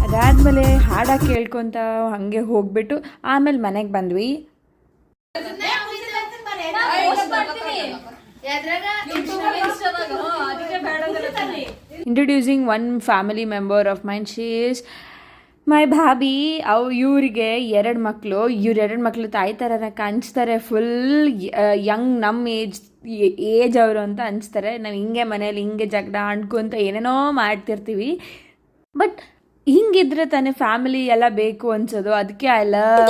ಅದಾದಮೇಲೆ ಹಾಡ ಕೇಳ್ಕೊತ ಹಾಗೆ ಹೋಗ್ಬಿಟ್ಟು ಆಮೇಲೆ ಮನೆಗೆ ಬಂದ್ವಿ. Introducing one family member of mine, she is my bhabhi. ಇವರಿಗೆ 2 ಮಕ್ಕಳು. ಇವ್ರು 2 ಮಕ್ಕಳು ತಾಯಿ ಥರನೇ ಕಾಣಿಸ್ತಾರೆ. ಫುಲ್ ಯಂಗ್, ನಮ್ಮ ಏಜ್ ಅವರು ಅಂತ ಅನಿಸ್ತಾರೆ. ನಾವು ಹಿಂಗೆ ಮನೇಲಿ ಹಿಂಗೆ ಜಗಳ ಆಡ್ಕೊಂತ ಏನೇನೋ ಮಾಡ್ತಿರ್ತೀವಿ. ಬಟ್ ಹಿಂಗಿದ್ರೆ ತಾನೇ ಫ್ಯಾಮಿಲಿ ಎಲ್ಲ ಬೇಕು ಅನ್ಸೋದು. ಅದಕ್ಕೆ I love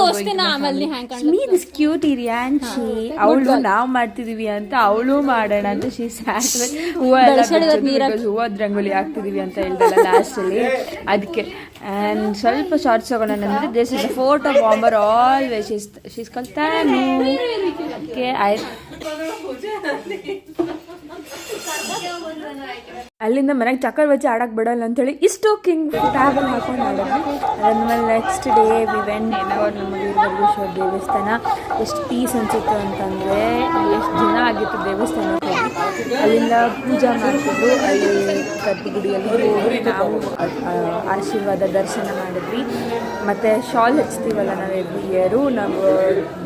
me this cute ಇರಿಯಾನ್ಶಿ. ಅವಳು ನಾವು ಮಾಡ್ತಿದೀವಿ ಅಂತ ಅವಳು ಮಾಡೋಣ ಅಂತ ಶೀ ಸ್ಯಾಟ್ ಹೂವದ ರಂಗೋಲಿ ಹಾಕ್ತಿದೀವಿ ಅಂತ ಹೇಳ್ದಲ್ಲ ಲಾಸ್ಟಲ್ಲಿ. ಅದಕ್ಕೆ ಆ್ಯಂಡ್ ಸ್ವಲ್ಪ ಶಾರ್ಟ್ಸ್ ತಗೊಳ್ಳೋಣ ಅಂದರೆ this is a photo bomber always she's ಕಲ್ತಾನು. ಅದಕ್ಕೆ ಅಲ್ಲಿಂದ ಮನೆಗೆ ಚಕ್ಕರ್ ಬಚ್ಚಿ ಆಡಕ್ಕೆ ಬಿಡಲ್ಲ ಅಂತೇಳಿ ಇಷ್ಟು ಕಿಂಗ್ ಟ್ಯಾಬಲ್ ಹಾಕೊಂಡು ಆಡಿದ್ವಿ. ಅದಾದ್ಮೇಲೆ ನೆಕ್ಸ್ಟ್ ಡೇ ವಿ ವೆಂಟ್ ನಮ್ಮ ವೀರಭದ್ರೇಶ್ವರ ದೇವಸ್ಥಾನ. ಎಷ್ಟು ಪೀಸ್ ಅನಿಸಿತ್ತು ಅಂತಂದರೆ, ಎಷ್ಟು ದಿನ ಆಗಿತ್ತು ದೇವಸ್ಥಾನಕ್ಕೆ ಹೋಗಿ. ಅಲ್ಲಿಂದ ಪೂಜಾ ಮಾಡ್ತಿದ್ರು. ಅಲ್ಲಿ ಗರ್ಭಗುಡಿಯಲ್ಲಿ ಹೋಗಿ ನಾವು ಆಶೀರ್ವಾದ ದರ್ಶನ ಮಾಡಿದ್ವಿ. ಮತ್ತು ಶಾಲ್ ಹಚ್ತೀವಲ್ಲ ನಾವು ಎವ್ರಿ ಇಯರು, ನಾವು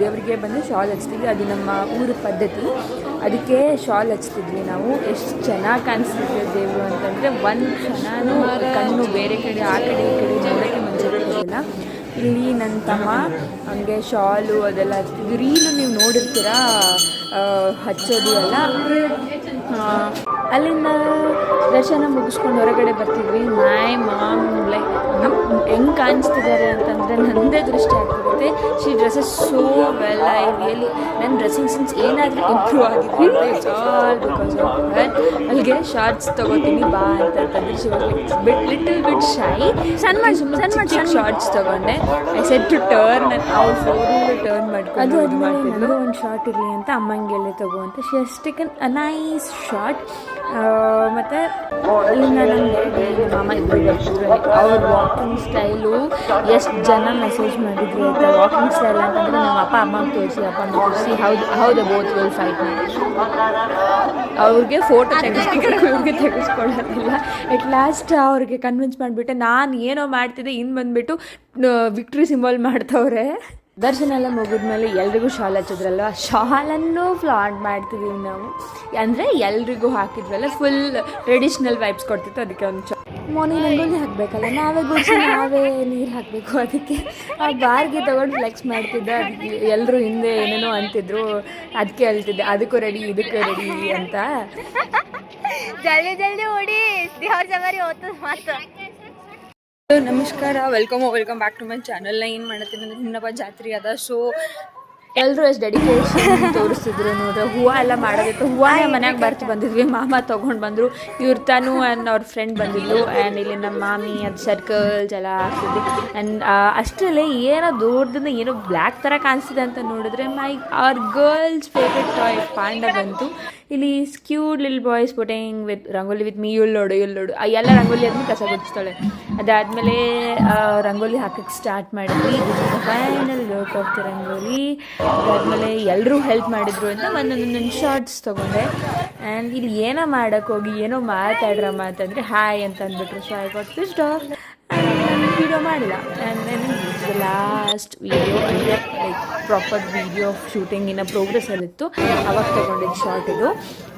ದೇವರಿಗೆ ಬಂದು ಶಾಲ್ ಹಚ್ತೀವಿ. ಅದು ನಮ್ಮ ಊರ ಪದ್ಧತಿ. ಅದಕ್ಕೆ ಶಾಲ್ ಹಚ್ತಿದ್ವಿ ನಾವು. ಎಷ್ಟು ಚೆನ್ನಾಗಿ ಕಾಣಿಸ್ತಿದ್ವಿ ದೇವರು ಅಂತಂದರೆ, ಒಂದು ಕ್ಷಣನೂ ಕಣ್ಣು ಬೇರೆ ಕಡೆ ಆ ಕಡೆ ಈ ಕಡೆ ನೋಡೋಕ್ಕೆ ಮಂಚಿರೋದಿಲ್ಲ. ಇಲ್ಲಿ ನನ್ನ ತಮ್ಮ ಹಂಗೆ ಶಾಲು ಅದೆಲ್ಲ ಹಚ್ತಿದ್ವಿ. ರೀಲು ನೀವು ನೋಡಿರ್ತೀರ ಹಚ್ಚೋದು ಎಲ್ಲ. ಅಲ್ಲಿಂದ ದರ್ಶನ ಮುಗಿಸ್ಕೊಂಡು ಹೊರಗಡೆ ಬರ್ತಿದ್ವಿ. ಮೈ ಮಾಮ್ ಲೈಕ್ ಹೆಂಗೆ ಕಾಣಿಸ್ತಿದ್ದಾರೆ ಅಂತಂದರೆ ನನ್ನದೇ ದೃಷ್ಟಿ ಆಗ್ತಿರುತ್ತೆ. She dresses so well. I really ನನ್ನ ಡ್ರೆಸ್ಸಿಂಗ್ ಸೆನ್ಸ್ ಏನಾದರೂ ಇಂಪ್ರೂವ್ ಆಗಿದೆ ಅಂದರೆ it's all because of her. ಅಲ್ಲಿಗೆ ಶಾರ್ಟ್ಸ್ ತೊಗೋತೀನಿ ಬಾ ಅಂತಂದ್ರೆ she was like little bit shy. Shorts ತೊಗೊಂಡೆ. ಐ ಸೆಡ್ ಟು ಟರ್ನ್ ಅವ್ರು ಫೋನಲ್ಲಿ ಟರ್ನ್ ಮಾಡ್ಕೊಂಡು ಅದು ಮಾಡಿದ್ರು. ಒಂದು ಶಾರ್ಟ್ ಇರಲಿ ಅಂತ ಅಮ್ಮಂಗೆಲ್ಲೇ ತಗೋ ಅಂತ she has taken a nice short. ಮತ್ತು ಅಲ್ಲಿಂದ ನಮ್ಮ ಮಾಮ ಇಬ್ಬರು ಬರ್ತಿದ್ರು. ಅವ್ರ ವಾಕಿಂಗ್ ಸ್ಟೈಲು ಎಷ್ಟು ಜನ ಮೆಸೇಜ್ ಮಾಡಿದ್ರು ಆಯಿತಾ. ವಾಕಿಂಗ್ ಸ್ಟೈಲ್ ಅಂತಂದರೆ ನಮ್ಮ ಅಪ್ಪ ಅಮ್ಮಗೆ ತೋರಿಸಿ, ಅಪ್ಪನ ತೋರಿಸಿ ಹೌದು ಬೋತ್ ವಿಲ್ ಫೈಟ್ ಮಾಡಿ. ಅವ್ರಿಗೆ ಫೋಟೋ ತೆಗೆಸ್ಕೊಡೋಕೆ ಇವ್ರಿಗೆ ತೆಗೆಸ್ಕೊಳ್ಳೋದಿಲ್ಲ. ಎಟ್ ಲಾಸ್ಟ್ ಅವ್ರಿಗೆ ಕನ್ವಿನ್ಸ್ ಮಾಡಿಬಿಟ್ಟೆ. ನಾನು ಏನೋ ಮಾಡ್ತಿದ್ದೆ, ಇನ್ನು ಬಂದುಬಿಟ್ಟು ವಿಕ್ಟ್ರಿ ಸಿಂಬಲ್ ಮಾಡ್ತವ್ರೆ. ದರ್ಶನ ಎಲ್ಲ ಮುಗಿದ್ಮೇಲೆ ಎಲ್ರಿಗೂ ಶಾಲ್ ಹಚ್ಚಿದ್ರಲ್ವ, ಶಾಲನ್ನು ಫ್ಲಾಂಟ್ ಮಾಡ್ತಿದ್ದೀವಿ ನಾವು. ಅಂದರೆ ಎಲ್ರಿಗೂ ಹಾಕಿದ್ವಲ್ಲ, ಫುಲ್ ಟ್ರೆಡಿಷ್ನಲ್ ವೈಬ್ಸ್ ಕೊಡ್ತಿತ್ತು. ಅದಕ್ಕೆ ಒಂದು ಮಾರ್ನಿಂಗ್ ರಂಗೋಲಿ ಹಾಕಬೇಕಲ್ಲ, ನಾವೇ ಗುಡಿಸಿ ನಾವೇ ನೀರು ಹಾಕಬೇಕು. ಅದಕ್ಕೆ ಆ ಬಾರ್ಗೆ ತೊಗೊಂಡು ಫ್ಲೆಕ್ಸ್ ಮಾಡ್ತಿದ್ದೆ. ಅದಕ್ಕೆ ಎಲ್ಲರೂ ಹಿಂದೆ ಏನೇನೋ ಅಂತಿದ್ರು. ಅದಕ್ಕೆ ಹೇಳ್ತಿದ್ದೆ ಅದಕ್ಕೂ ರೆಡಿ ಇದಕ್ಕೂ ರೆಡಿ ಅಂತ. ಜಲ್ದಿ ಜಲ್ದಿ ಓಡಿ ದೇವ್ರ ಜವಾರಿ ಹೋಗ್ತದೆ ಮಾತ್ರ. ನಮಸ್ಕಾರ, welcome back to my channel. ನಾ ಏನು ಮಾಡತ್ತೀನಿ ಅಂದರೆ ಇನ್ನೊಬ್ಬ ಜಾತ್ರೆ ಅದ. ಸೊ ಎಲ್ಲರೂ ಎಷ್ಟು ಡೆಡಿಕೇಶನ್ ತೋರಿಸ್ತಿದ್ರು ನೋಡ್ರಿ. ಹೂವು ಎಲ್ಲ ಮಾಡೋದಿತ್ತು. ಹೂವನೇ ಮನ್ಯಾಗ ಬಂದಿದ್ವಿ. ಮಾಮ ತೊಗೊಂಡು ಬಂದರು. ಇವ್ರು ತಾನು ಆ್ಯಂಡ್ ಅವ್ರ ಫ್ರೆಂಡ್ ಬಂದಿದ್ದು. ಆ್ಯಂಡ್ ಇಲ್ಲಿ ನಮ್ಮ ಮಾಮಿ ಅದು ಸರ್ಕಲ್ಸ್ ಎಲ್ಲ ಹಾಕ್ತಿದ್ವಿ. ಆ್ಯಂಡ್ ಅಷ್ಟರಲ್ಲೇ ಏನೋ ದೂರದಿಂದ ಏನೋ ಬ್ಲ್ಯಾಕ್ ಥರ ಕಾಣಿಸ್ತಿದೆ ಅಂತ ನೋಡಿದ್ರೆ our girls favourite toy panda ಬಂತು. ಇಲ್ಲಿ cute lil boys putting with rangoli with me ಇಲ್ಲೋಡು ಎಲ್ಲ ರಂಗೋಲಿ ಆದ್ಮೇಲೆ ಕಸ ಗುಡಿಸ್ತಾಳೆ. ಅದಾದಮೇಲೆ ರಂಗೋಲಿ ಹಾಕಕ್ಕೆ ಸ್ಟಾರ್ಟ್ ಮಾಡಿದ್ವಿ. Final look of the rangoli. ಅದಾದಮೇಲೆ ಎಲ್ಲರೂ ಹೆಲ್ಪ್ ಮಾಡಿದ್ರು ಅಂತ ಒಂದೊಂದೊಂದು ಶಾರ್ಟ್ಸ್ ತೊಗೊಂಡೆ. ಆ್ಯಂಡ್ ಇಲ್ಲಿ ಏನೋ ಮಾಡೋಕ್ಕೋಗಿ ಏನೋ ಮಾತಾಡ್ರಮ್ಮ ಅಂತಂದರೆ ಹಾಯ್ ಅಂತ ಅಂದ್ಬಿಟ್ರು. So I got pissed off. Video ಮಾಡಿಲ್ಲ. And then the last video ಅಂದರೆ ಲೈಕ್ ಪ್ರಾಪರ್ ವೀಡಿಯೋ ಆಫ್ ಶೂಟಿಂಗಿನ ಪ್ರೋಗ್ರೆಸ್ಸಲ್ಲಿತ್ತು. ಅವಾಗ ತೊಗೊಂಡಿದ್ದು ಶಾರ್ಟ್ ಇದು.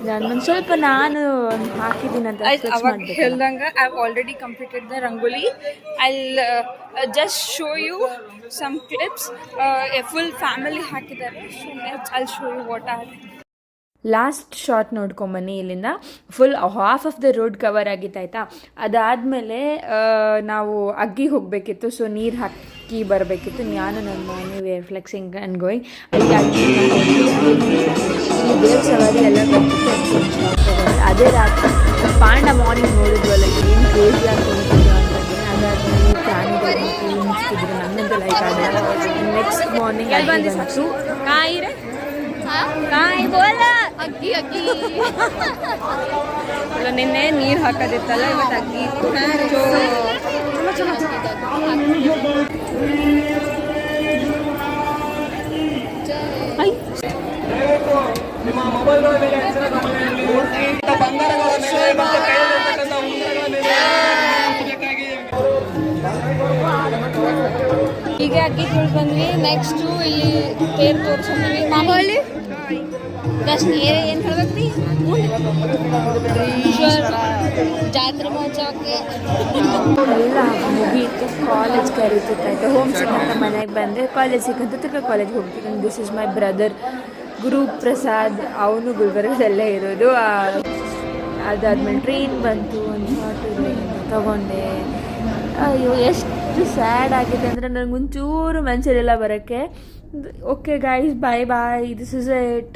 ನಾನು ಸ್ವಲ್ಪ ನಾನು ಹಾಕಿದ್ದೀನಿ ಅಂತ ಹೇಳ್ದಂಗೆ I have already completed the rangoli. I just show you some clips. Full family ಹಾಕಿದ್ದಾರೆ. So next I show you what are. Last shot ನೋಡ್ಕೊಂಬನ್ನಿ. ಇಲ್ಲಿಂದ full half of the road cover ಆಗಿತ್ತಾಯ್ತಾ. ಅದಾದಮೇಲೆ ನಾವು ಅಗ್ಗಿ ಹೋಗಬೇಕಿತ್ತು. ಸೊ ನೀರು ಹಾಕಿ ಬರಬೇಕಿತ್ತು. ನಾನು ನನ್ನ ಮಾಮಿ ವೇರ್ ಫ್ಲೆಕ್ಸಿಂಗ್ ಆ್ಯಂಡ್ ಗೋಯಿಂಗ್. ಅಲ್ಲಿ ಅಗ್ಗಿ ದೇವ್ರ ಸವಾರಿ ಎಲ್ಲ ಬರ್ತಿತ್ತು. ಅದೇ ರಾತ್ರಿ ಪಾಂಡ ಮಾರ್ನಿಂಗ್ ನೋಡಿದ್ವಲ್ಲ, ಏನು ಕ್ರೇಜಿ ಆಗ್ಕೊಂಡಿದ್ರು ಅಂತಂದರೆ. ಅದಾದಮೇಲೆ ಪ್ರಾಣಿಗಳು ನಿಲ್ಲಿಸ್ತಿದ್ರು. ನನ್ನಂತೂ ಲೈಕ್ ಆಗಲ್ಲ. ನೆಕ್ಸ್ಟ್ ಮಾರ್ನಿಂಗ್ ಅಲ್ಲಿ ಬಂತು ಕಾಯಿರೆ ಕಾಯಿ ಬೋಲ ಅಗ್ಗಿ ಅಲ್ಲ, ನಿನ್ನೆ ನೀರು ಹಾಕೋದಿತ್ತಲ್ಲ, ಇವತ್ತು ಅಗ್ಗಿ ಇತ್ತು. ಹೀಗೆ ಅಕ್ಕಿ ತೊಳ್ದು ಬಂದ್ವಿ. ನೆಕ್ಸ್ಟು ಇಲ್ಲಿ ತೇರು ತೋರಿಸಿದ್ವಿ. ಮಾಮೂಲಿ ಏನು ಹೇಳ್ಬೇಕು ಜಾತ್ರೆ ಮಹೋತ್ಸವಕ್ಕೆ ಎಲ್ಲ ಮುಗೀತು. ಕಾಲೇಜ್ ಕರೀತಿತ್ತು. ಹೋಮ್ ಸಿಕ್ ಅಂತ ಮನೆಗೆ ಬಂದರೆ ಕಾಲೇಜ್ ಸಿಕ್ಕಂತ ತಿರ್ಗಿ ಕಾಲೇಜ್ಗೆ ಹೋಗ್ತೀನಿ. This is my brother Guru Prasad. ಅವನು ಗುಲ್ಬರ್ಗದಲ್ಲೇ ಇರೋದು. ಅದಾದ್ಮೇಲೆ ಟ್ರೈನ್ ಬಂತು. ಒಂದು ಶಾರ್ಟ್ ತಗೊಂಡೆ. ಅಯ್ಯೋ ಎಷ್ಟು ಸ್ಯಾಡ್ ಆಗಿದೆ ಅಂದರೆ ನನಗೆ ಒಂಚೂರು ಮನಸ್ಸಿರಲಿಲ್ಲ ಬರೋಕ್ಕೆ. Okay guys, bye bye. This is it.